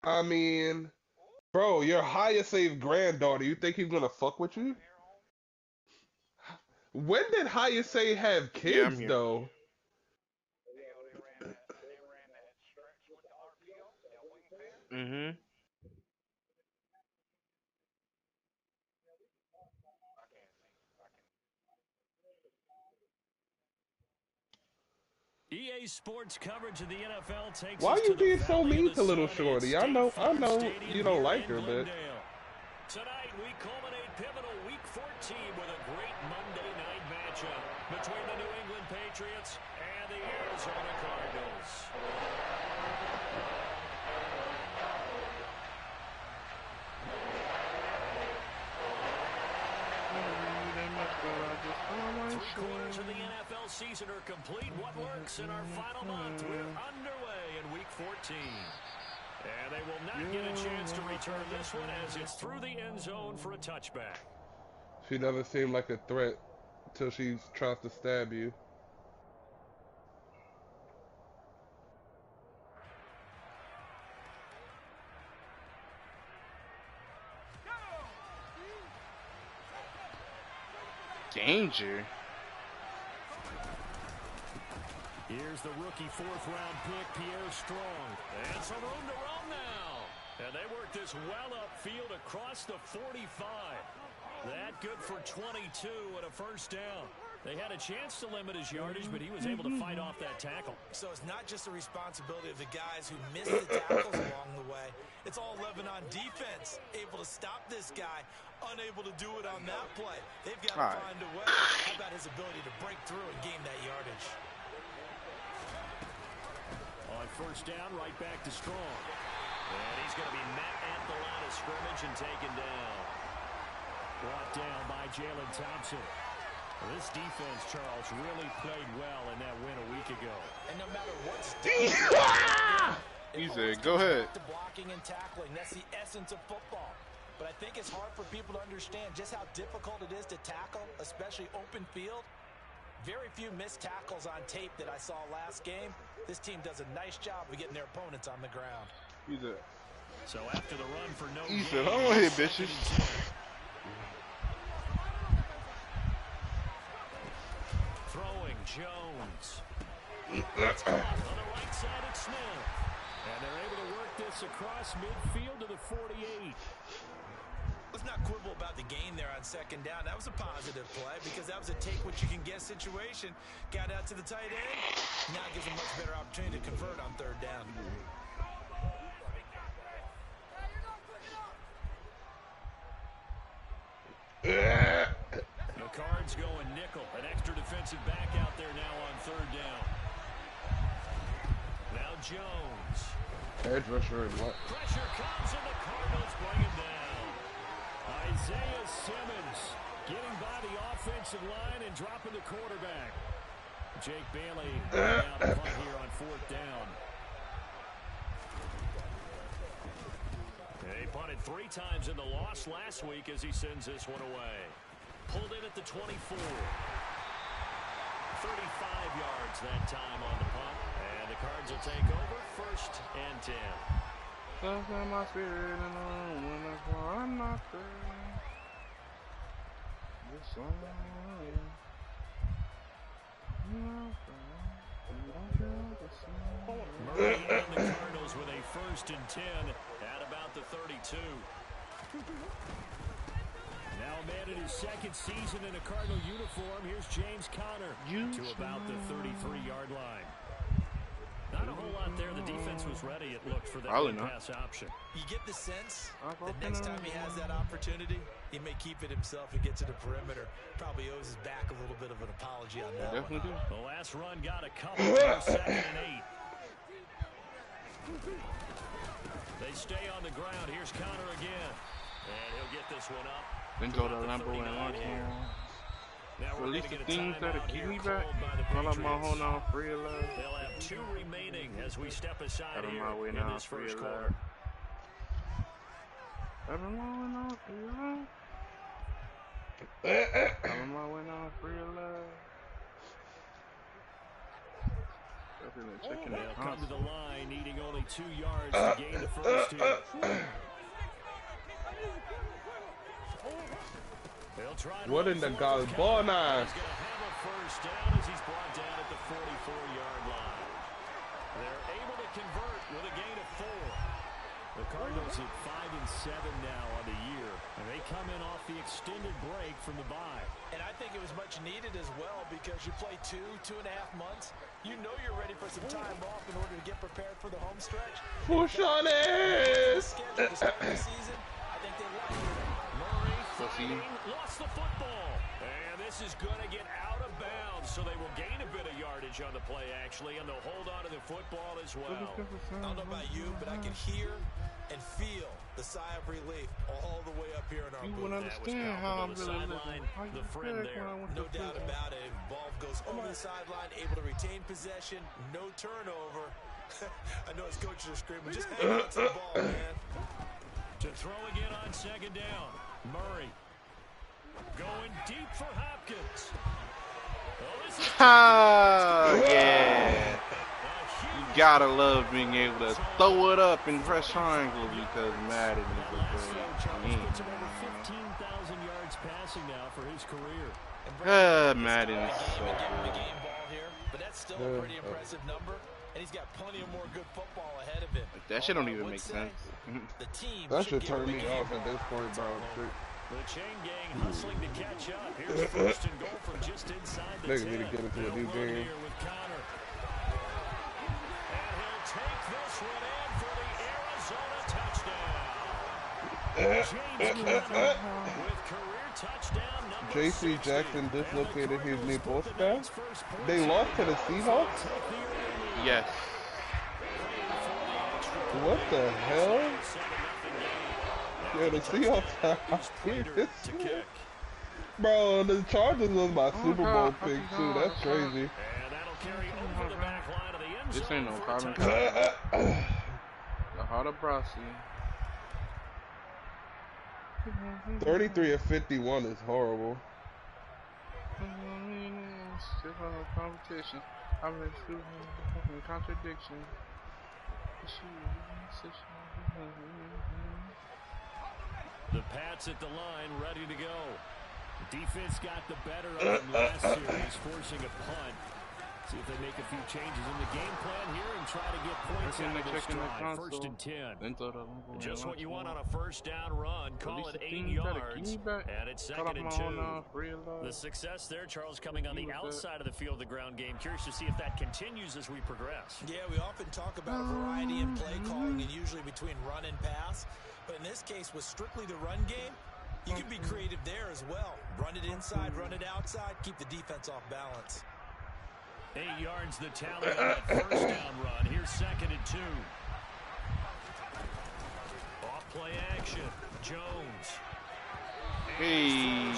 I mean, bro, your highest saved granddaughter, you think he's gonna fuck with you? When did Hayase have Yeah, I'm kids here. though? Mm-hmm. EA Sports coverage of the NFL takes Why us you to the being so Valley of mean the to little Sun at shorty? State I Farm know Stadium you don't here like in her, but Glendale. Tonight, we culminate pivotal Week 14 with a great Monday night matchup between the New England Patriots and the Arizona Cardinals. Three quarters of the NFL season are complete. What works in our final month? We're underway in Week 14. And they will not get a chance to return this one as it's through the end zone for a touchback. she doesn't seem like a threat till she tries to stab you. Danger. Here's the rookie fourth-round pick, Pierre Strong. And some room to roam now. And they work this well upfield across the 45. That good for 22 and a first down. They had a chance to limit his yardage, but he was able to fight off that tackle. So it's not just the responsibility of the guys who missed the tackles along the way. It's all 11 on defense, able to stop this guy, unable to do it on that play. They've got to All right. find a way. How about his ability to break through and gain that yardage? On first down, right back to Strong. And he's going to be met at the line of scrimmage and taken down. Brought down by Jalen Thompson. This defense, Charles, really played well in that win a week ago. And no matter what's He said, go ahead. to blocking and tackling. That's the essence of football. But I think it's hard for people to understand just how difficult it is to tackle, especially open field. Very few missed tackles on tape that I saw last game. This team does a nice job of getting their opponents on the ground. He said, So after the run for no he gain, said, I'm gonna hit bitches. throwing Jones. It's caught on the right side at Smith. And they're able to work this across midfield to the 48. Let's not quibble about the gain there on second down. That was a positive play because that was a take-what-you-can-get situation. Got out to the tight end. Now it gives a much better opportunity to convert on third down. The Cards going nickel. An extra defensive back out there now on third down. Now Jones. Edge rusher and what? Pressure comes and the Cardinals bring him down. Isaiah Simmons getting by the offensive line and dropping the quarterback. Jake Bailey out the punt here on fourth down. He punted 3 times in the loss last week as he sends this one away. Pulled in at the 24. 35 yards that time on the punt. And the Cards will take over first and 10. Something my spirit and when I'm not there. This song, Murray and the Cardinals with a first and 10 at about the 32. Now a man in his second season in a Cardinal uniform. Here's James Conner to about the 33-yard line. Not a whole lot there. The defense was ready, it looked, for that pass option. You get the sense that next time he has that opportunity, he may keep it himself and get to the perimeter. Probably owes his back a little bit of an apology on that one. Definitely do. The last run got a couple for second and 8. They stay on the ground. Here's Conner again. And he'll get this one up. Then go to Lambo and launch him. Release the things that'll keep me back. Call up my whole now free love. They'll have 2 remaining as we step aside Out of here my way in now, this free first love. quarter. Out of my way now, free love. Out of my way now, free love. They'll come to the line, needing only 2 yards to gain the first here. What in the Galbona? He's going to have a first down as he's brought down at the 44-yard line. They're able to convert with a gain of 4. The Cardinals at 5-7 now on the year, and they come in off the extended break from the bye. And I think it was much needed as well because you play 2.5 months. You know you're ready for some time off in order to get prepared for the home stretch. Push on it! Schedule to start the season, I think they like it. Murray fighting, lost the football. And this is going to get out of bounds, so they will gain a bit of yardage on the play, actually, and they'll hold on to the football as well. I don't know about you, but I can hear and feel the sigh of relief all the way up here in our You booth. wouldn't understand how I'm really living. The friend there. No doubt about it. Ball goes over the sideline, able to retain possession, no turnover. I know his coaches are screaming, just hang on to the ball, man. To throw again on second down. Murray going deep for Hopkins. Oh, this is Yeah. You gotta love being able to throw it up in press triangle because Madden is a great game. gets him over 15,000 yards passing now for his career. Madden is so Give him the good. game ball here, but that's still a pretty impressive number, and he's got plenty of more good football ahead of him. That shit don't even make sense. The team That should give him turn the me game off at this point, bro. Shit. The chain gang hustling to catch up. Here's first and goal from just inside the 10. Niggas need to get into a new They'll run game. here with Connor. And he'll take this one in for the Arizona touchdown. James Conner with career touchdown number J.C. 60. Jackson dislocated his knee both The back. Nats' first points They lost to the Seahawks? take the early lead. Yes. What the hell? Yeah, the Seahawks are here. To kick. Bro, the Chargers was my Super Bowl pick too. That's crazy. And that'll carry over the back line of the end This zone ain't no for a carbon touchdown. copy. The Harder Brasi. 33 of 51 is horrible. Still on competition. I'm in fucking contradiction. The Pats at the line, ready to go. Defense got the better of them last series, forcing a punt. See if they make a few changes in the game plan here and try to get points out of this drive. First and 10. Just what you want on a first down run. Call it 8 yards. And it's second and 2. The success there, Charles, coming on the outside of the field of the ground game. Curious to see if that continues as we progress. Yeah, we often talk about a variety in play calling and usually between run and pass. But in this case, with strictly the run game, you can be creative there as well. Run it inside, run it outside, keep the defense off balance. 8 yards the tally on that first down run. Here's second and 2. Off play action. Jones. Hey.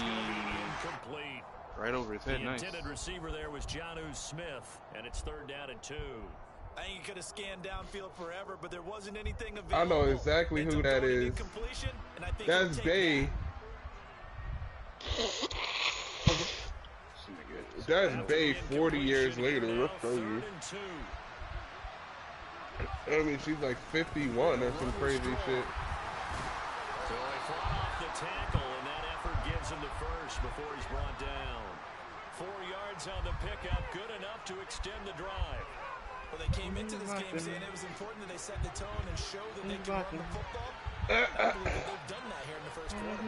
Incomplete. Right over his head, The nice. intended receiver there was Jonnu Smith, and it's third down and 2. I think you could have scanned downfield forever, but there wasn't anything available. I know exactly who that is. That's Bay. That's Bay 40 years later. Let's show you. I mean, she's like 51 or some crazy shit. So he fought off the tackle, and that effort gives him the first before he's brought down. 4 yards on the pickup, good enough to extend the drive. Well, they came into this game saying it was important that they set the tone and show that they can run the football. I believe that they've done that here in the first quarter.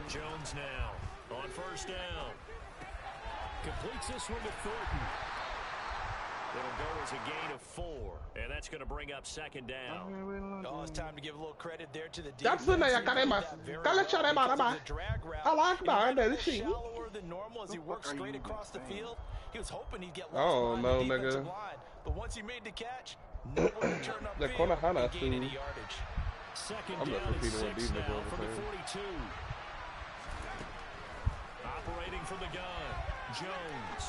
Jones now on first down. Completes this one to Thornton. It'll go as a gain of 4, and that's going to bring up second down. Oh, it's time to give a little credit there to the That's defense. the name, I like that. Shallower than normal as he worked straight across the field. He was hoping he'd get lost Oh, behind no, the defensive nigga. line, but once he made the catch, nowhere to turn up The field corner Hana and gain too. any yardage. Second I'm not down and repeating what 6 these now niggas from the are 42. Operating from the gun, Jones.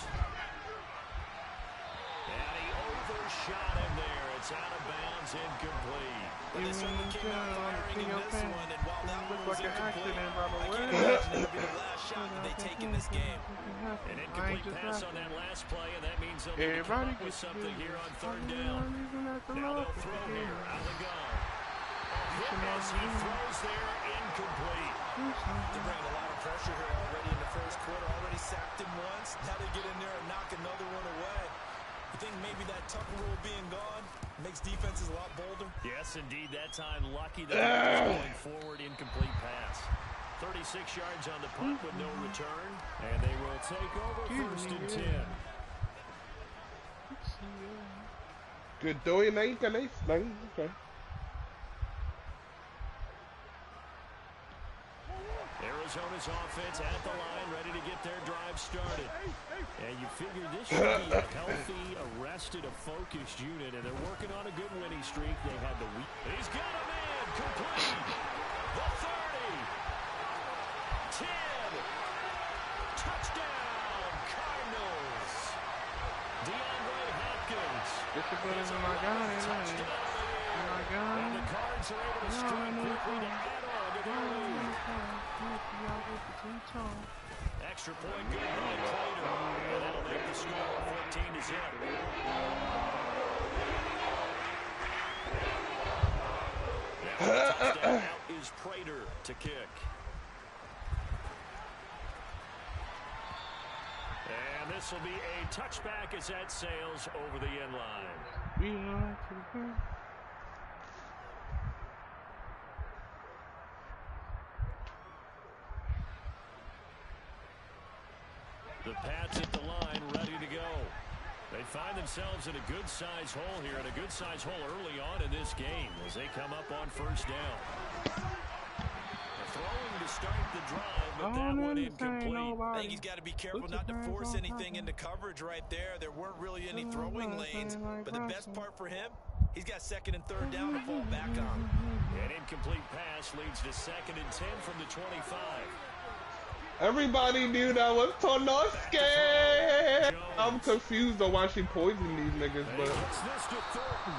And he overshot him there it's out of bounds, incomplete. Well, they certainly came out firing in this one, and while that one was incomplete, I can't way. imagine it'll be the last shot that they take in this game. An incomplete pass on that last play, and that means they'll need to come up with something here on third down. Now they'll throw here. Out they go. As he throws there, incomplete. They're bringing a lot of pressure here already in the first quarter. Already sacked him once. Now they get in there and knock another one away. I think maybe that Tucker rule being gone makes defenses a lot bolder. Yes, indeed. That time, lucky that he was going forward, incomplete pass. 36 yards on the punt with no return. And they will take over first and 10. Good doing, nice. Okay. Arizona's offense at the line, ready to get their drive started. And you figure this should be a healthy, arrested, a focused unit, and they're working on a good winning streak. They had the week. He's got a man, complete. The 30. 10. Touchdown, Cardinals. DeAndre Hopkins. This is better than my guy, isn't it? My guy. And the Cards are able to strike quickly to add on to their lead. Extra point good by Prater. And that'll make the score 14-0. Now the touchdown out is Prater to kick. And this will be a touchback as that sails over the end line. The Pats at the line, ready to go. They find themselves in a good-sized hole here, and a good-sized hole early on in this game as they come up on first down. Throwing to start the drive, but that one incomplete. I think he's got to be careful not to force anything into coverage right there. There weren't really any throwing lanes, but the best part for him, he's got second and third down to fall back on. An incomplete pass leads to second and 10 from the 25. Everybody knew that was Tonosuke. I'm confused on why she poisoned these niggas, but This to Thornton.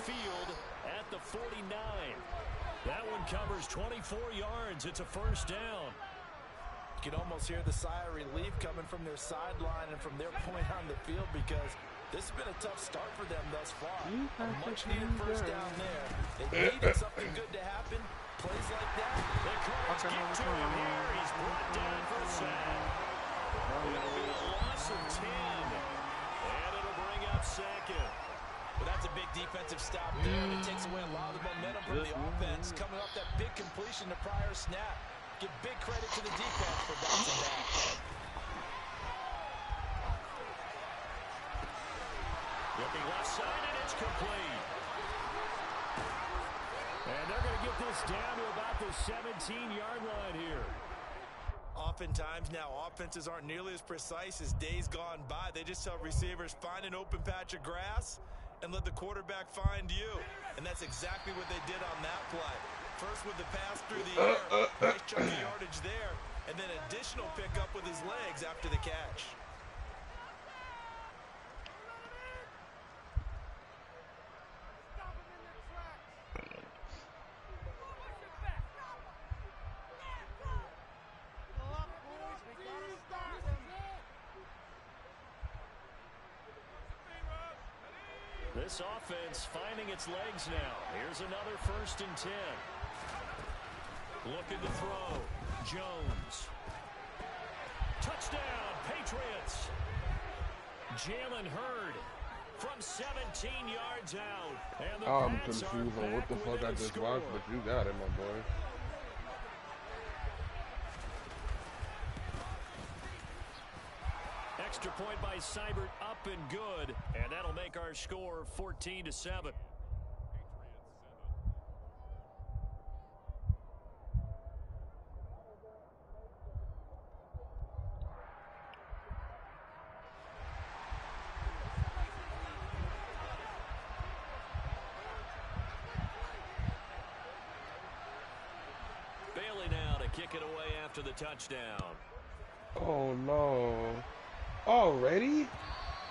Field at the 49. That one covers 24 yards. It's a first down. You can almost hear the sigh of relief coming from their sideline and from their point on the field, because this has been a tough start for them thus far. A much-needed first down there. They needed something good to happen. Plays like that. The Cards get to him here. He's brought down for a sack. It'll be a loss of 10. And it'll bring up second. Well, that's a big defensive stop there. It takes away a lot of the momentum from the offense. Coming off that big completion the prior snap. Give big credit to the defense for bouncing back. Looking left side, and it's complete. And they're going to get this down to about the 17-yard line here. Oftentimes now, offenses aren't nearly as precise as days gone by. They just tell receivers, find an open patch of grass and let the quarterback find you. And that's exactly what they did on that play. First with the pass through the air, nice chunk of yardage there, and then additional pickup with his legs after the catch. This offense finding its legs now. Here's another first and 10. Looking to throw. Jones. Touchdown, Patriots. Jalen Hurd from 17 yards out. And the I'm Pats are confused on what the back fuck I within a just score. watched, but you got it, my boy. Extra point by Seibert, up and good, and that'll make our score 14-7. Bailey now to kick it away after the touchdown. Oh no. Already?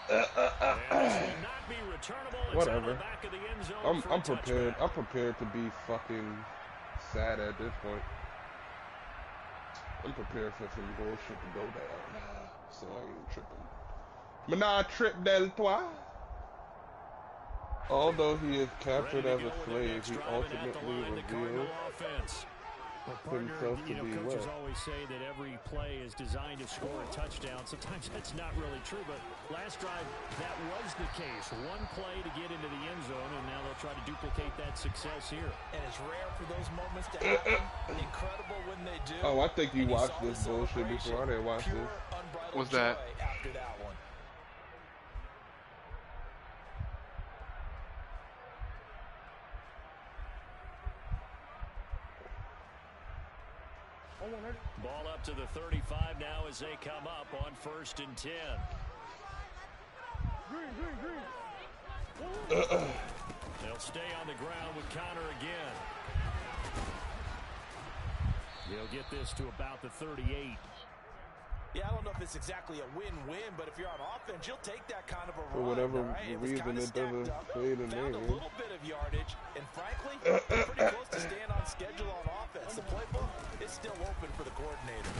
And this will not be returnable. It's out of the Whatever. back of the end zone for a I'm prepared. touchback. I'm prepared to be fucking sad at this point. I'm prepared for some bullshit to go down. So I ain't tripping. Menard trip del toi. Although he is captured as a slave, he ultimately reveals himself to be Coaches what? always say that every play is designed to score a touchdown. Sometimes that's not really true, but last drive, that was the case. One play to get into the end zone, and now they'll try to duplicate that success here. And it's rare for those moments to happen. Incredible when they do. Oh, I think you And watched saw this the bullshit before. I didn't watch pure, this. unbridled What's that? joy after that one. Ball up to the 35 now as they come up on 1st and 10. They'll stay on the ground with Connor again. They'll get this to about the 38. Yeah, I don't know if it's exactly a win-win, but if you're on offense, you'll take that kind of a For run. whatever right? reason, it doesn't say the Found a name. little bit of yardage, and frankly, they're pretty close to staying on schedule on offense. The playbook is still open for the coordinator.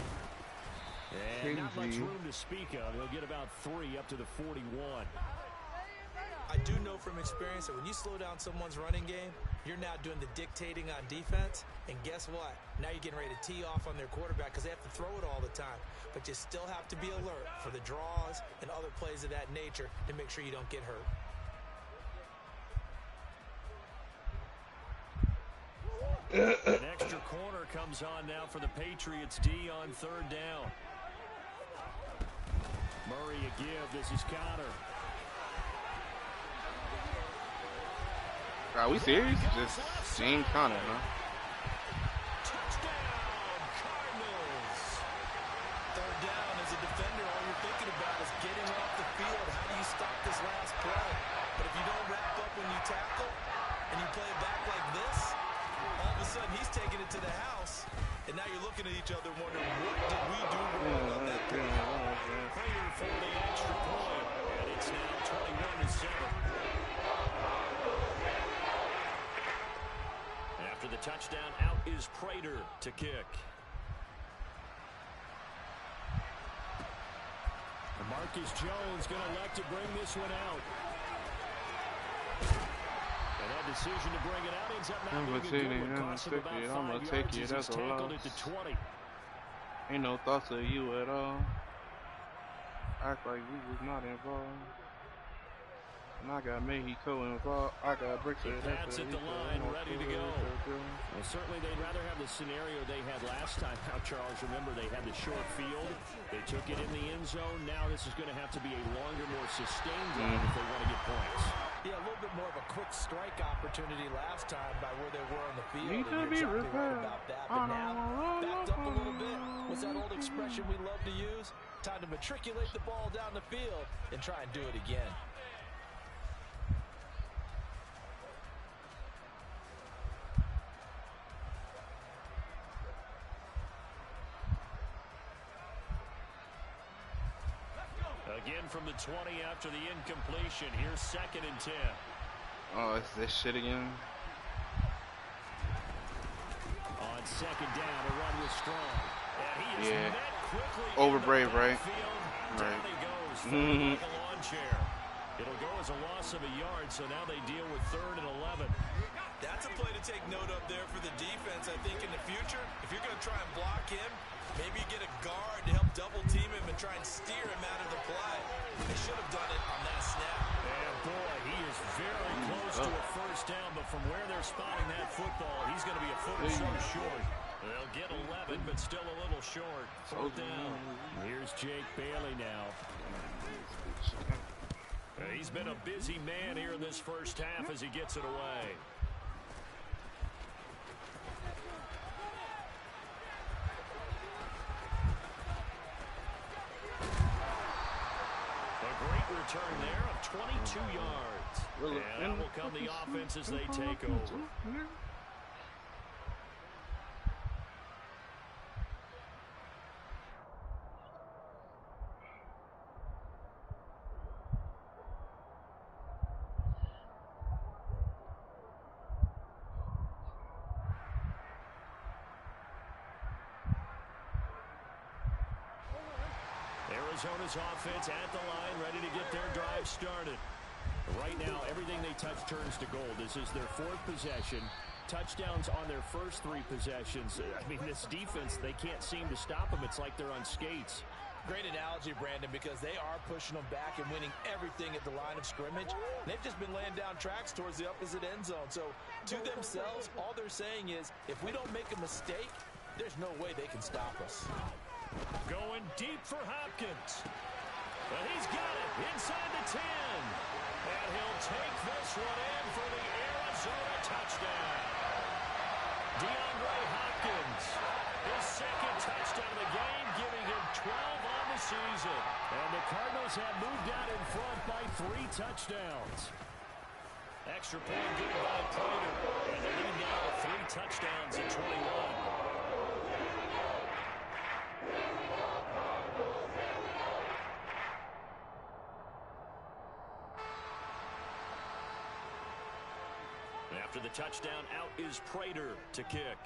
And not much room to speak of. He'll get about 3 up to the 41. I do know from experience that when you slow down someone's running game, you're now doing the dictating on defense. And guess what? Now you're getting ready to tee off on their quarterback because they have to throw it all the time. But you still have to be alert for the draws and other plays of that nature to make sure you don't get hurt. An extra corner comes on now for the Patriots D on 3rd down. Murray a give. This is Connor. Are we serious? Just seeing Connor, huh? Touchdown, Cardinals. 3rd down as a defender, all you're thinking about is getting off the field. How do you stop this last play? But if you don't wrap up when you tackle and you play it back like this, all of a sudden he's taking it to the house. And now you're looking at each other wondering, what did we do wrong on that play? Prater for the extra point. And it's now 21-7. After the touchdown, out is Prater to kick. And Marcus Jones going to elect to bring this one out. And that decision to bring it out ends up not being a good one. Cost him about 5 yards as he's tackled at the 20. Ain't no thoughts of you at all. Act like we was not involved. And I got Mexico involved. I got bricks The Pats at the line, ready to go. Well, certainly they'd rather have the scenario they had last time out, Charles. Remember, they had the short field. They took it in the end zone. Now this is going to have to be a longer, more sustained drive if they want to get points. Yeah, a little bit more of a quick strike opportunity last time by where they were on the field. Need to And be you're exactly right repaired. about that. But now, backed up a little bit. What's that old expression we love to use? Time to matriculate the ball down the field and try and do it again. Again from the 20 after the incompletion. Here's 2nd and 10. Oh, it's this shit again. On 2nd down, a run was strong. And he is Yeah. met quickly. Over in the Brave, right? backfield. Right. Down he goes, throwing like a lawn chair. It'll go as a loss of a yard, so now they deal with 3rd and 11. That's a play to take note of there for the defense. I think in the future, if you're going to try and block him, maybe you get a guard to help double team him and try and steer him out of the play. They should have done it on that snap. And boy, he is very close to a 1st down, but from where they're spotting that football, he's going to be a foot or so short. They'll get 11, but still a little short. 4th down. Here's Jake Bailey now. He's been a busy man here in this first half as he gets it away. A great return there of 22 yards. And out will come the offense as they take over. Arizona's offense at the line, ready to get their drive started. Right now, everything they touch turns to gold. This is their fourth possession. Touchdowns on their first three possessions. I mean, this defense, they can't seem to stop them. It's like they're on skates. Great analogy, Brandon, because they are pushing them back and winning everything at the line of scrimmage. They've just been laying down tracks towards the opposite end zone. So to themselves, all they're saying is, if we don't make a mistake, there's no way they can stop us. Going deep for Hopkins. But he's got it inside the 10. And he'll take this one in for the Arizona touchdown. DeAndre Hopkins, his second touchdown of the game, giving him 12 on the season. And the Cardinals have moved out in front by 3 touchdowns. Extra point good by Prater. And they lead now to 3 touchdowns at 21. After the touchdown, out is Prater to kick.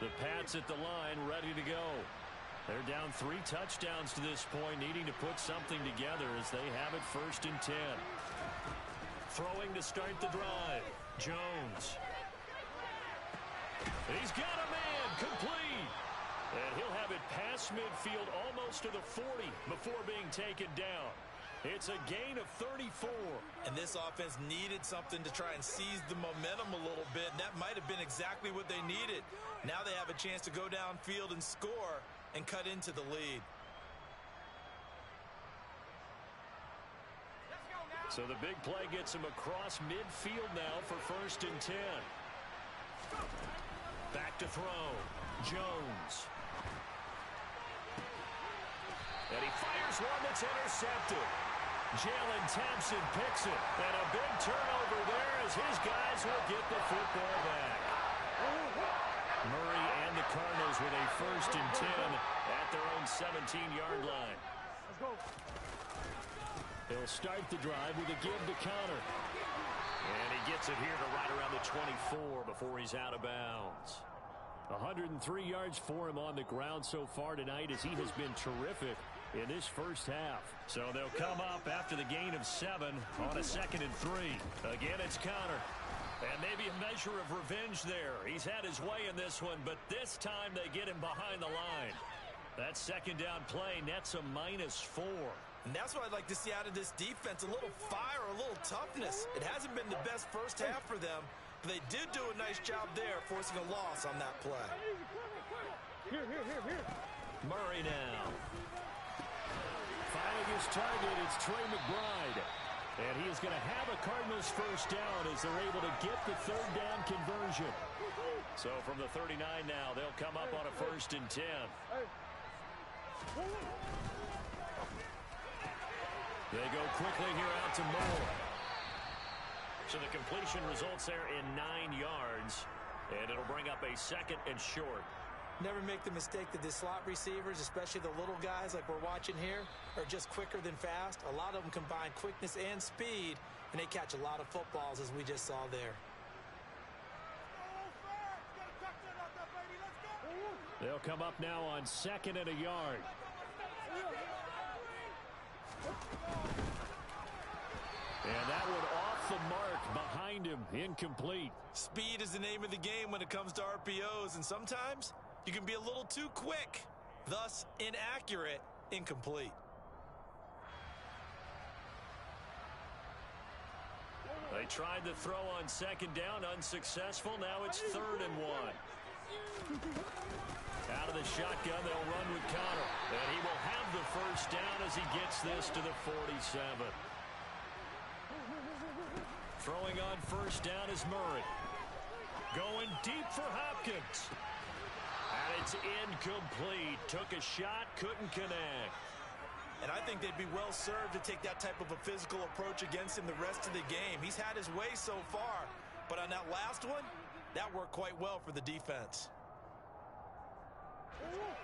The Pats at the line, ready to go. They're down 3 touchdowns to this point, needing to put something together as they have it 1st and 10. Throwing to start the drive. Jones. He's got a man, complete. And he'll have it past midfield almost to the 40 before being taken down. It's a gain of 34. And this offense needed something to try and seize the momentum a little bit. And that might have been exactly what they needed. Now they have a chance to go downfield and score and cut into the lead. So the big play gets him across midfield now for 1st and 10. Back to throw. Jones. And he fires one that's intercepted. Jalen Thompson picks it. And a big turnover there as his guys will get the football back. Murray and the Cardinals with a 1st and 10 at their own 17-yard line. Let's go. He'll start the drive with a give to counter. And he gets it here to right around the 24 before he's out of bounds. 103 yards for him on the ground so far tonight as he has been terrific in this first half. So they'll come up after the gain of 7 on a 2nd and 3. Again, it's counter. And maybe a measure of revenge there. He's had his way in this one, but this time they get him behind the line. That 2nd down play nets a -4. And that's what I'd like to see out of this defense, a little fire, a little toughness. It hasn't been the best first half for them, but they did do a nice job there, forcing a loss on that play. Here. Murray now. Finding his target, it's Trey McBride. And he is going to have a Cardinals 1st down as they're able to get the 3rd down conversion. So from the 39 now, they'll come up on a 1st and 10. They go quickly here out to Moore. So the completion results there in 9 yards. And it'll bring up a 2nd and short. Never make the mistake that the slot receivers, especially the little guys like we're watching here, are just quicker than fast. A lot of them combine quickness and speed, and they catch a lot of footballs, as we just saw there. They'll come up now on 2nd and a yard. And that one off the mark behind him, incomplete. Speed is the name of the game when it comes to RPOs, and sometimes you can be a little too quick, thus inaccurate, incomplete. They tried the throw on 2nd down, unsuccessful. Now it's 3rd and 1. Out of the shotgun, they'll run with Connor. And he will have the 1st down as he gets this to the 47. Throwing on 1st down is Murray. Going deep for Hopkins. And it's incomplete. Took a shot, couldn't connect. And I think they'd be well served to take that type of a physical approach against him the rest of the game. He's had his way so far, but on that last one, that worked quite well for the defense.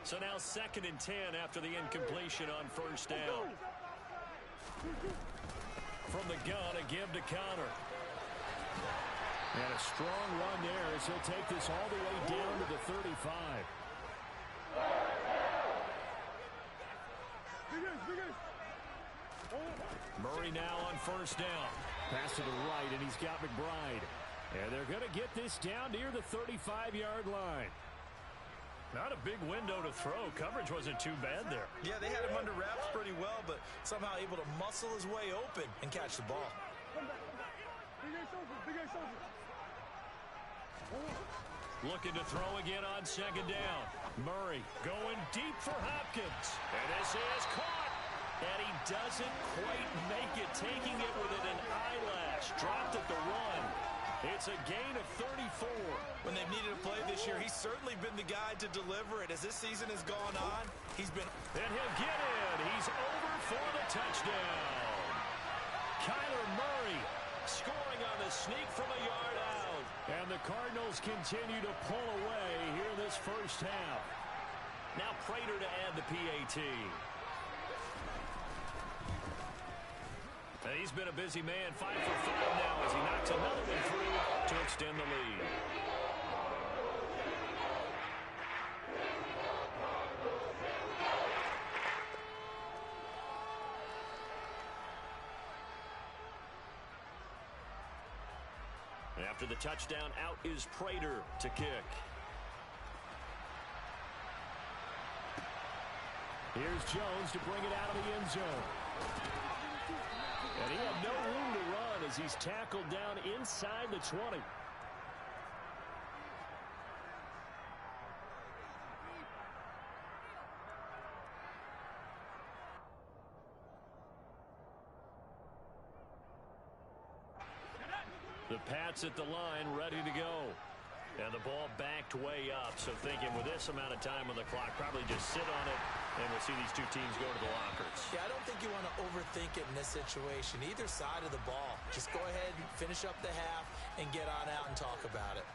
So now 2nd and 10 after the incompletion on first down. From the gun, a give to Connor. And a strong run there as he'll take this all the way down to the 35. Murray now on first down. Pass to the right, and he's got McBride. And they're going to get this down near the 35-yard line. Not a big window to throw. Coverage wasn't too bad there. Yeah, they had him under wraps pretty well, but somehow able to muscle his way open and catch the ball. Looking to throw again on 2nd down. Murray going deep for Hopkins. And this is caught. And he doesn't quite make it, taking it within an eyelash. Dropped at the run. It's a gain of 34. When they've needed a play this year, he's certainly been the guy to deliver it. As this season has gone on, he's been... And he'll get it. He's over for the touchdown. Kyler Murray scoring on the sneak from a yard out. And the Cardinals continue to pull away here this first half. Now Prater to add the PAT. And he's been a busy man, 5 for 5 now as he knocks another one through to extend the lead. After the touchdown, out is Prater to kick. Here's Jones to bring it out of the end zone. And he had no room to run as he's tackled down inside the 20. The Pats at the line, ready to go. And the ball backed way up. So thinking with this amount of time on the clock, probably just sit on it, and we'll see these two teams go to the lockers. Yeah, I don't think you want to overthink it in this situation. Either side of the ball. Just go ahead and finish up the half and get on out and talk about it.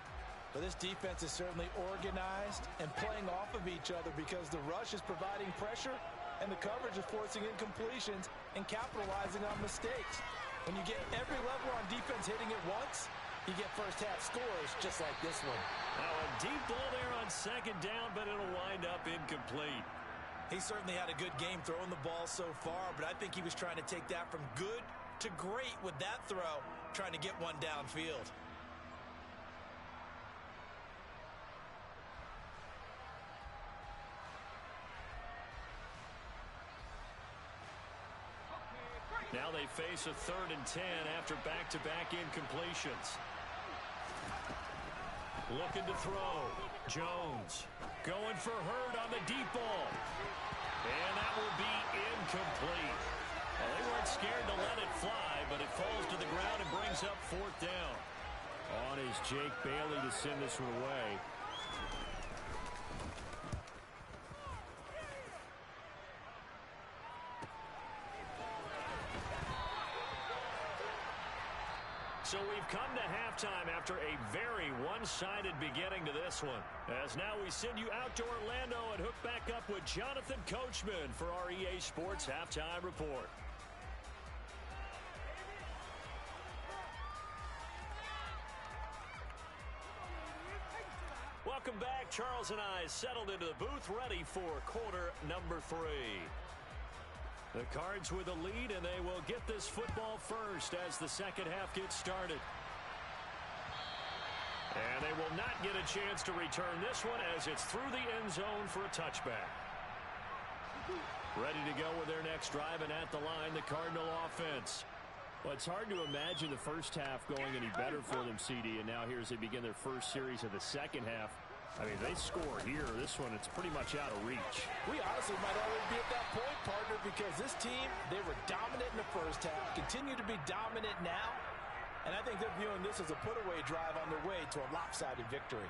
But this defense is certainly organized and playing off of each other because the rush is providing pressure and the coverage is forcing incompletions and capitalizing on mistakes. When you get every level on defense hitting it once, you get first half scores just like this one. Now a deep ball there on 2nd down, but it'll wind up incomplete. He certainly had a good game throwing the ball so far, but I think he was trying to take that from good to great with that throw, trying to get one downfield. Now they face a 3rd and 10 after back-to-back incompletions. Looking to throw. Jones going for Hurd on the deep ball. And that will be incomplete. Well, they weren't scared to let it fly, but it falls to the ground and brings up 4th down. On is Jake Bailey to send this one away. So we've come to halftime after a very one-sided beginning to this one. As now we send you out to Orlando and hook back up with Jonathan Coachman for our EA Sports Halftime Report. Welcome back. Charles and I settled into the booth ready for quarter number 3. The Cards with a lead, and they will get this football first as the second half gets started. And they will not get a chance to return this one as it's through the end zone for a touchback. Ready to go with their next drive, and at the line, the Cardinal offense. Well, it's hard to imagine the first half going any better for them, CD, and now here as they begin their first series of the second half. I mean, they score here. This one, it's pretty much out of reach. We honestly might already be at that point, partner, because this team, they were dominant in the first half, continue to be dominant now, and I think they're viewing this as a put-away drive on their way to a lopsided victory.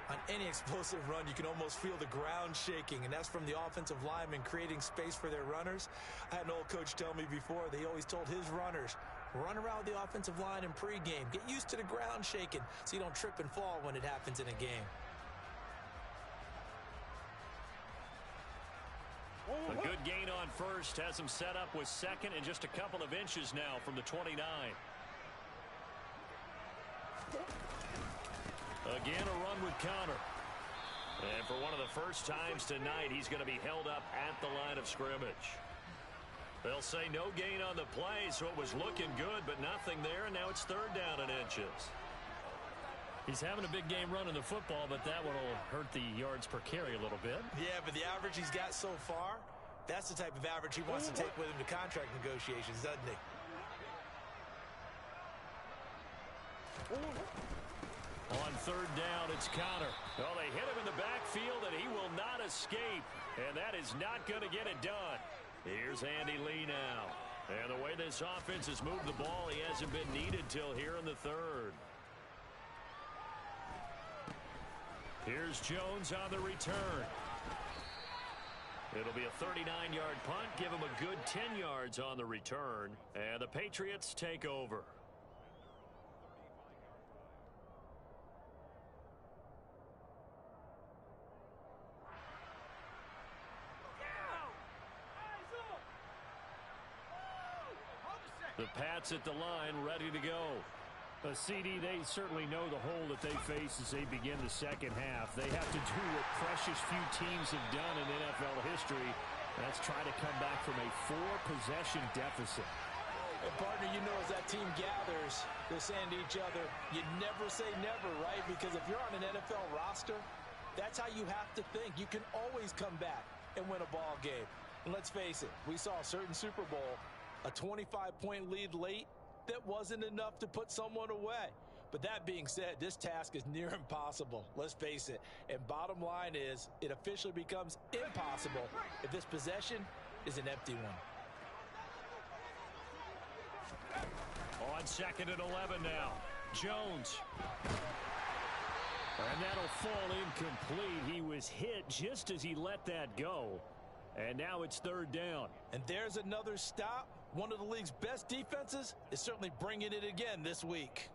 On any explosive run, you can almost feel the ground shaking, and that's from the offensive linemen creating space for their runners. I had an old coach tell me before, they always told his runners, run around the offensive line in pregame. Get used to the ground shaking so you don't trip and fall when it happens in a game. A good gain on first has him set up with second and just a couple of inches now from the 29. Again, a run with counter. And for one of the first times tonight, he's going to be held up at the line of scrimmage. They'll say no gain on the play, so it was looking good, but nothing there, and now it's third down and inches. He's having a big game running the football, but that one will hurt the yards per carry a little bit. Yeah, but the average he's got so far, that's the type of average he wants to take with him to contract negotiations, doesn't he? On third down, it's counter. Well, they hit him in the backfield, and he will not escape. And that is not going to get it done. Here's Andy Lee now. And the way this offense has moved the ball, he hasn't been needed till here in the third. Here's Jones on the return. It'll be a 39-yard punt. Give him a good 10 yards on the return. And the Patriots take over. The Pats at the line, ready to go. CD, they certainly know the hole that they face as they begin the second half. They have to do what precious few teams have done in NFL history. That's try to come back from a 4-possession deficit. And partner, you know, as that team gathers, they're saying to each other, you never say never, right? Because if you're on an NFL roster, that's how you have to think. You can always come back and win a ball game. And let's face it, we saw a certain Super Bowl, a 25-point lead late, that wasn't enough to put someone away. But that being said, this task is near impossible. Let's face it. And bottom line is, it officially becomes impossible if this possession is an empty one. On second and 11 now. Jones. And that'll fall incomplete. He was hit just as he let that go. And now it's third down. And there's another stop. One of the league's best defenses is certainly bringing it again this week.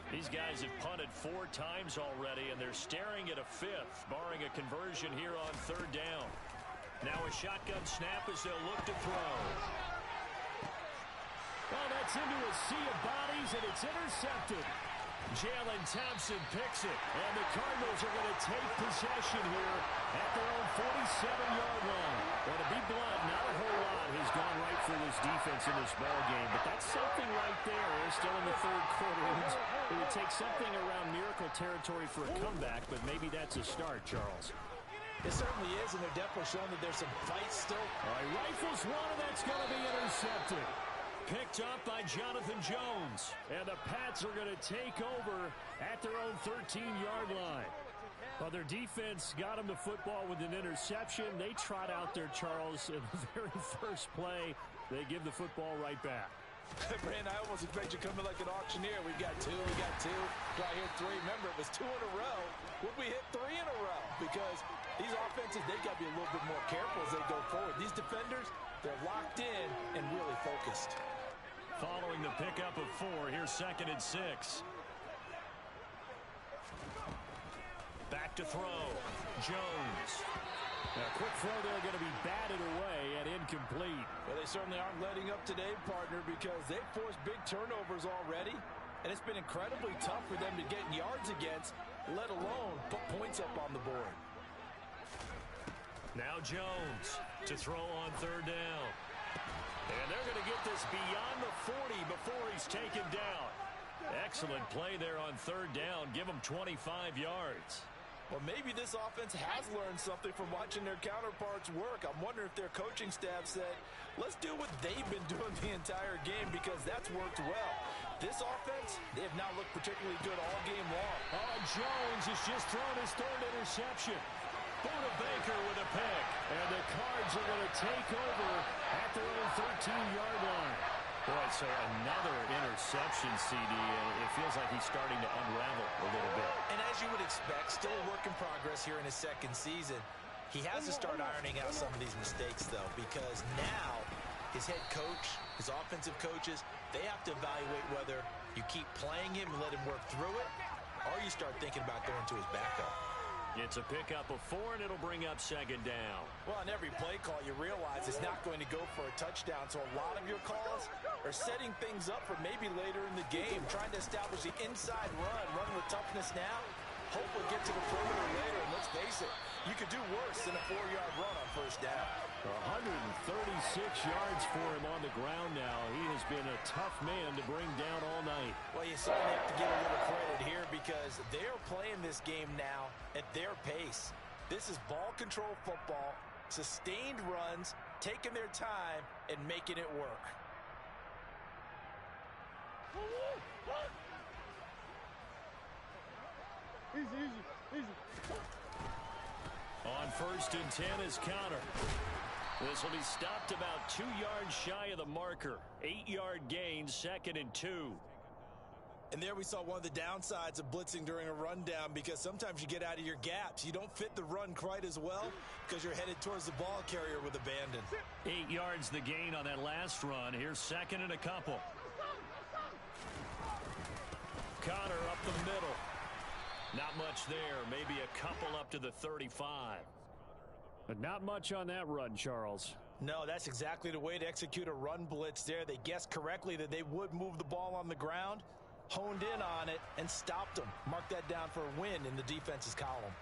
These guys have punted 4 times already, and they're staring at a 5th, barring a conversion here on third down. Now a shotgun snap as they'll look to throw. Well, that's into a sea of bodies, and it's intercepted. Jalen Thompson picks it, and the Cardinals are going to take possession here at their own 47-yard line. Well, to be blunt, not a whole lot has gone right for this defense in this ball game, but that's something right there. They're still in the third quarter. It would take something around miracle territory for a comeback, but maybe that's a start, Charles. It certainly is, and they're definitely showing that there's some fight still. All right, rifles one, and that's going to be intercepted. Picked up by Jonathan Jones. And the Pats are going to take over at their own 13-yard line. Well, their defense got them the football with an interception. They trot out there, Charles, in the very first play. They give the football right back. Brand, I almost expect you coming like an auctioneer. We got 2, we got 2. Do I hear 3? Remember, it was 2 in a row. Would we hit 3 in a row? Because these offenses, they got to be a little bit more careful as they go forward. These defenders, they're locked in and really focused. Following the pickup of 4, here's second and 6. Back to throw. Jones. A quick throw there going to be batted away and incomplete. Well, they certainly aren't letting up today, partner, because they've forced big turnovers already, and it's been incredibly tough for them to get yards against, let alone put points up on the board. Now Jones to throw on third down. And they're going to get this beyond the 40 before he's taken down. Excellent play there on third down. Give him 25 yards. Well, maybe this offense has learned something from watching their counterparts work. I'm wondering if their coaching staff said, let's do what they've been doing the entire game, because that's worked well. This offense, they have not looked particularly good all game long. Jones has just thrown his third interception. Buda Baker with a pick. And the Cards are going to take over at their own 13-yard line. Boy, so another interception, CD, and it feels like he's starting to unravel a little bit. And as you would expect, still a work in progress here in his second season. He has to start ironing out some of these mistakes, though, because now his head coach, his offensive coaches, they have to evaluate whether you keep playing him and let him work through it, or you start thinking about going to his backup. It's a pickup of 4, and it'll bring up second down. Well, on every play call, you realize it's not going to go for a touchdown, so a lot of your calls are setting things up for maybe later in the game, trying to establish the inside run with toughness now. Hope we'll get to the perimeter later, and let's face it, you could do worse than a 4-yard run on first down. 136 yards for him on the ground now. He has been a tough man to bring down all night. Well, you certainly have to give a little credit here because they're playing this game now at their pace. This is ball control football, sustained runs, taking their time, and making it work. Easy. On first and 10 is Conner. This will be stopped about 2 yards shy of the marker. 8-yard gain, 2nd and 2. And there we saw one of the downsides of blitzing during a rundown because sometimes you get out of your gaps. You don't fit the run quite as well because you're headed towards the ball carrier with abandon. 8 yards the gain on that last run. Here's 2nd and a couple. Conner up the middle. Not much there. Maybe a couple up to the 35. But not much on that run, Charles. No, that's exactly the way to execute a run blitz there. They guessed correctly that they would move the ball on the ground, honed in on it, and stopped them. Mark that down for a win in the defense's column.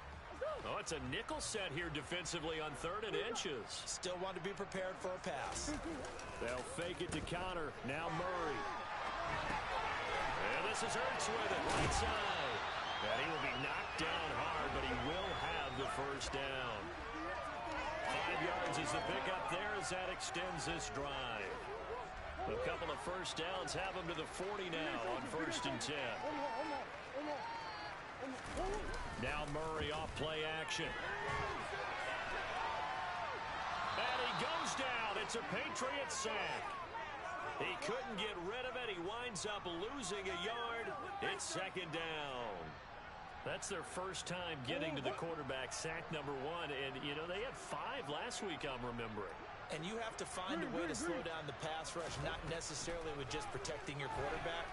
Oh, it's a nickel set here defensively on 3rd and inches. Still want to be prepared for a pass. They'll fake it to Conner. Now Murray. And this is Ertz with it, right side. And he will be knocked down hard, but he will have the first down. 5 yards is the pickup there as that extends this drive. A couple of first downs have him to the 40 now on first and 10. Now Murray off play action. And he goes down. It's a Patriot sack. He couldn't get rid of it. He winds up losing a yard. It's 2nd down. That's their first time getting to the quarterback, sack number 1. And, you know, they had 5 last week, I'm remembering. And you have to find a way to slow down the pass rush, not necessarily with just protecting your quarterback,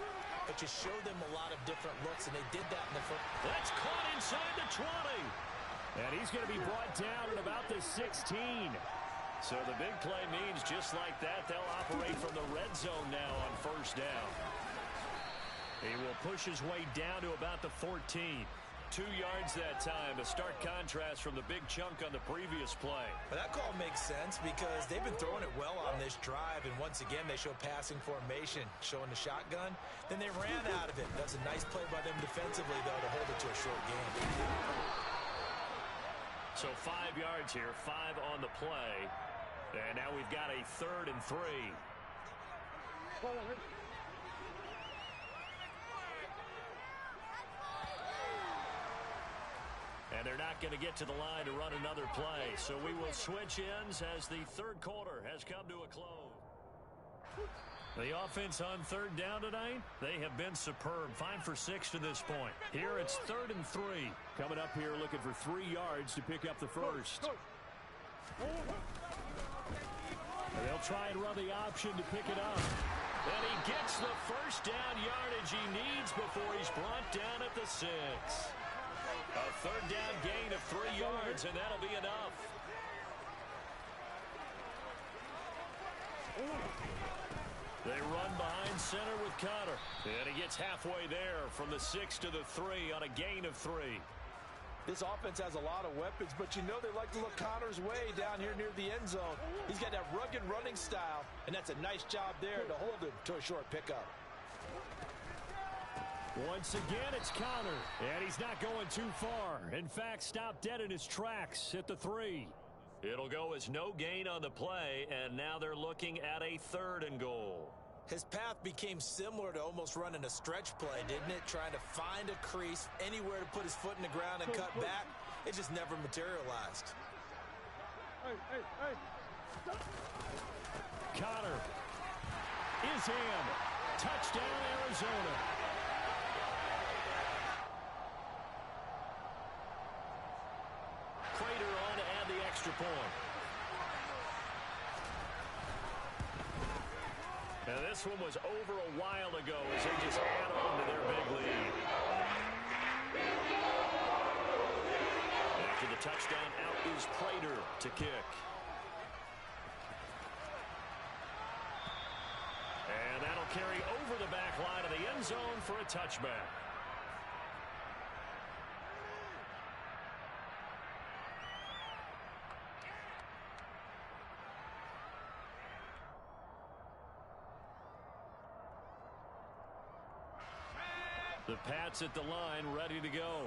but you show them a lot of different looks, and they did that in the first. That's caught inside the 20. And he's going to be brought down at about the 16. So the big play means just like that, they'll operate from the red zone now on first down. He will push his way down to about the 14. 2 yards that time, a stark contrast from the big chunk on the previous play. But that call makes sense because they've been throwing it well on this drive, and once again they show passing formation, showing the shotgun. Then they ran out of it. That's a nice play by them defensively, though, to hold it to a short game. So 5 yards here, 5 on the play. And now we've got a 3rd and 3. And they're not going to get to the line to run another play. So we will switch ends as the 3rd quarter has come to a close. The offense on 3rd down tonight, they have been superb. 5 for 6 to this point. Here it's 3rd and 3. Coming up here looking for 3 yards to pick up the first. And they'll try and run the option to pick it up. And he gets the first down yardage he needs before he's brought down at the 6. A 3rd down gain of 3 yards, and that'll be enough. They run behind center with Conner. And he gets halfway there from the 6 to the 3 on a gain of 3. This offense has a lot of weapons, but you know they like to look Conner's way down here near the end zone. He's got that rugged running style, and that's a nice job there to hold him to a short pickup. Once again, it's Conner, and he's not going too far. In fact, stopped dead in his tracks at the 3. It'll go as no gain on the play, and now they're looking at a 3rd and goal. His path became similar to almost running a stretch play, didn't it? Trying to find a crease, anywhere to put his foot in the ground and cut back. It just never materialized. Conner is in. Touchdown, Arizona. Prater on to add the extra point. And this one was over a while ago as they just add on to their big lead. touchdown. Out is Prater to kick. And that'll carry over the back line of the end zone for a touchback. The Pats at the line, ready to go.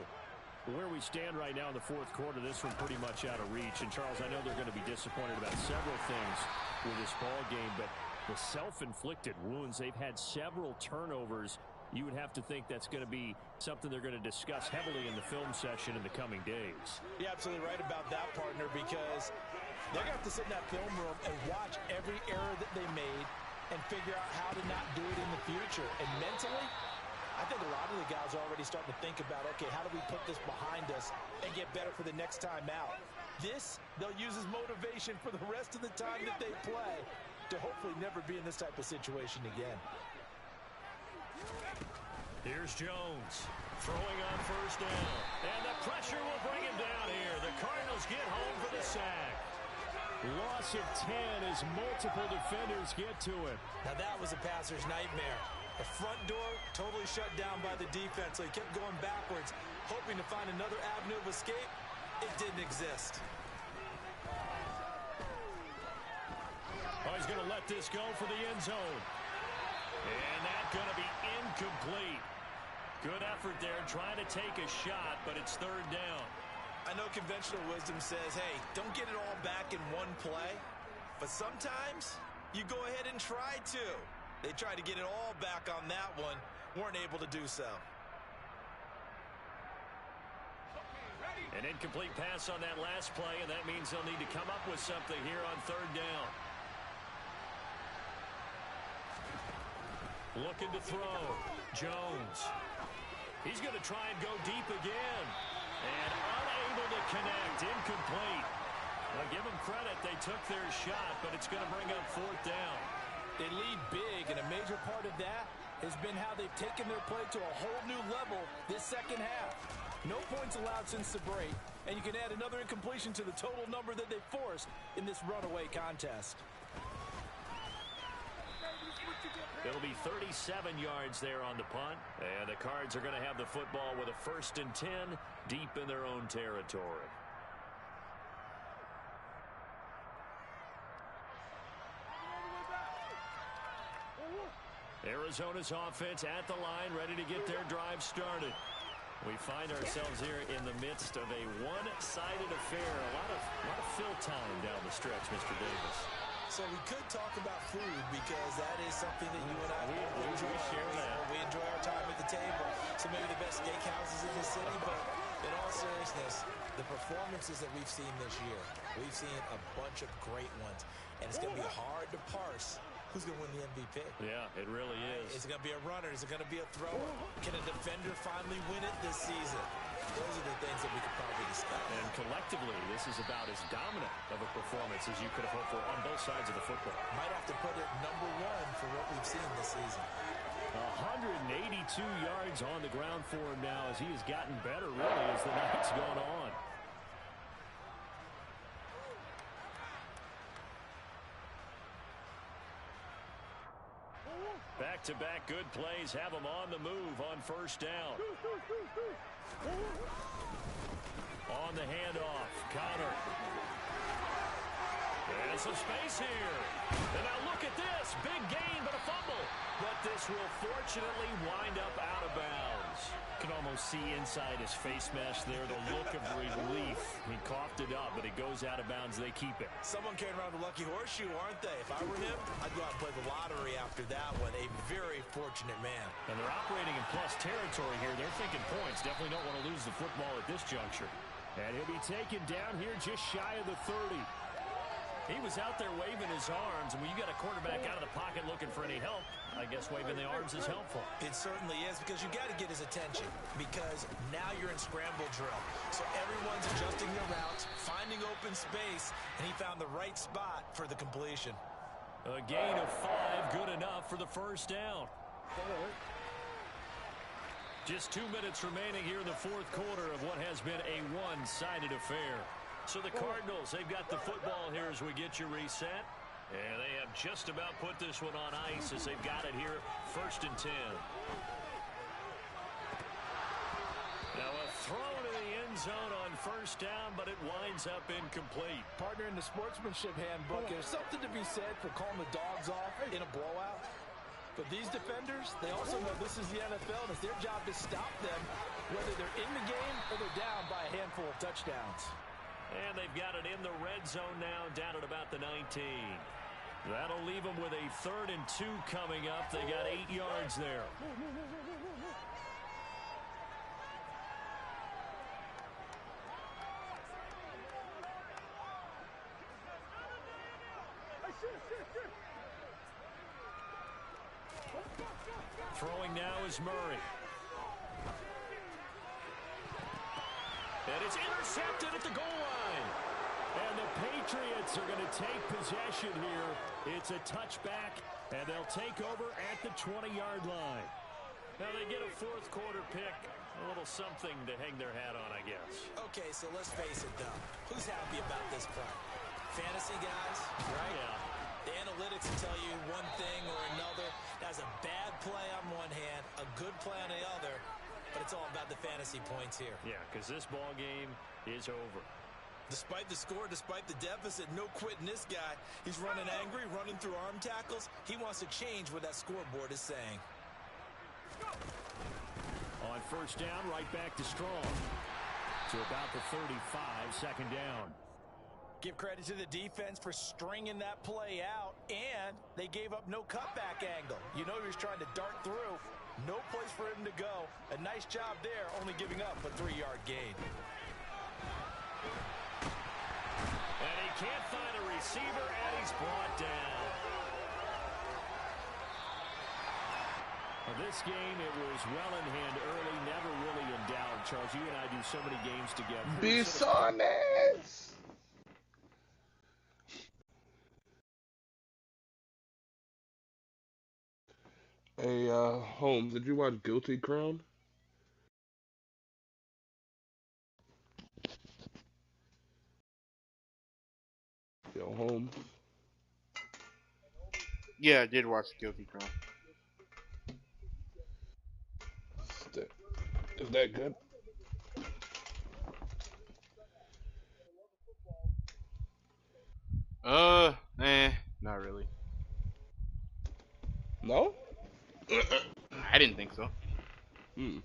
Where we stand right now in the fourth quarter, this one pretty much out of reach. And, Charles, I know they're going to be disappointed about several things with this ball game, but the self-inflicted wounds, they've had several turnovers. You would have to think that's going to be something they're going to discuss heavily in the film session in the coming days. You're absolutely right about that, partner, because they're going to have to sit in that film room and watch every error that they made and figure out how to not do it in the future. And mentally, I think a lot of the guys are already starting to think about, okay, how do we put this behind us and get better for the next time out? This, they'll use as motivation for the rest of the time that they play to hopefully never be in this type of situation again. Here's Jones throwing on first down. And the pressure will bring him down here. The Cardinals get home for the sack. Loss of 10 as multiple defenders get to it. Now that was a passer's nightmare. The front door totally shut down by the defense, so he kept going backwards, hoping to find another avenue of escape. It didn't exist. Oh, he's going to let this go for the end zone. And that's going to be incomplete. Good effort there, trying to take a shot, but it's third down. I know conventional wisdom says, hey, don't get it all back in one play. But sometimes you go ahead and try to. They tried to get it all back on that one, weren't able to do so. An incomplete pass on that last play, and that means they'll need to come up with something here on third down. Looking to throw. Jones. He's going to try and go deep again. And unable to connect. Incomplete. I'll give them credit. They took their shot, but it's going to bring up fourth down. They lead big, and a major part of that has been how they've taken their play to a whole new level this second half. No points allowed since the break, and you can add another incompletion to the total number that they forced in this runaway contest. It'll be 37 yards there on the punt, and the Cards are going to have the football with a 1st and 10 deep in their own territory. Arizona's offense at the line, ready to get their drive started. We find ourselves here in the midst of a one-sided affair. A lot of fill time down the stretch, Mr. Davis. So we could talk about food because that is something that you and I enjoy. Share that. We enjoy our time at the table. So maybe the best steakhouses in the city, but in all seriousness, the performances that we've seen this year, we've seen a bunch of great ones, and it's going to be hard to parse who's going to win the MVP. Yeah, it really is. Is it going to be a runner? Is it going to be a thrower? Can a defender finally win it this season? Those are the things that we could probably discuss. And collectively, this is about as dominant of a performance as you could have hoped for on both sides of the football. Might have to put it number one for what we've seen this season. 182 yards on the ground for him now as he has gotten better, really, as the night's gone on. Back-to-back good plays have them on the move on first down. On the handoff, Connor. And some space here. And now look at this. Big gain, but a fumble. But this will fortunately wind up out of bounds. You can almost see inside his face mesh there, the look of relief. He coughed it up, but it goes out of bounds. They keep it. Someone carrying around the lucky horseshoe, aren't they? If I were him, I'd go out and play the lottery after that one. A very fortunate man. And they're operating in plus territory here. They're thinking points. Definitely don't want to lose the football at this juncture. And he'll be taken down here just shy of the 30. He was out there waving his arms, and when you got a quarterback out of the pocket looking for any help, I guess waving the arms is helpful. It certainly is, because you got to get his attention, because now you're in scramble drill. So everyone's adjusting their routes, finding open space, and he found the right spot for the completion. A gain of 5, good enough for the first down. Just 2 minutes remaining here in the fourth quarter of what has been a one-sided affair. So the Cardinals, they've got the football here as we get you reset. And they have just about put this one on ice as they've got it here, 1st and 10. Now a throw to the end zone on 1st down, but it winds up incomplete. Partner, in the sportsmanship handbook, there's something to be said for calling the dogs off in a blowout. But these defenders, they also know this is the NFL, and it's their job to stop them, whether they're in the game or they're down by a handful of touchdowns. And they've got it in the red zone now, down at about the 19. That'll leave them with a 3rd and 2 coming up. They got 8 yards there. Throwing now is Murray. And it's intercepted at the goal line. And the Patriots are going to take possession here. It's a touchback, and they'll take over at the 20-yard line. Now they get a fourth quarter pick. A little something to hang their hat on, I guess. Okay, so let's face it, though. Who's happy about this play? Fantasy guys, right? Yeah. The analytics will tell you one thing or another. That's a bad play on one hand, a good play on the other, but it's all about the fantasy points here. Yeah, because this ball game is over. Despite the score, despite the deficit, no quitting this guy. He's running angry, running through arm tackles. He wants to change what that scoreboard is saying. On 1st down, right back to Strong. To about the 35, 2nd down. Give credit to the defense for stringing that play out, and they gave up no cutback angle. You know he was trying to dart through. No place for him to go. A nice job there, only giving up a 3-yard gain. And he can't find a receiver, and he's brought down. Well, this game, it was well in hand early, never really in doubt. Charles, you and I do so many games together. Bisones! Hey, Holmes, did you watch Guilty Crown? Yo, Holmes. Yeah, I did watch Guilty Crown. Is that good? Not really. No? I didn't think so. Hmm.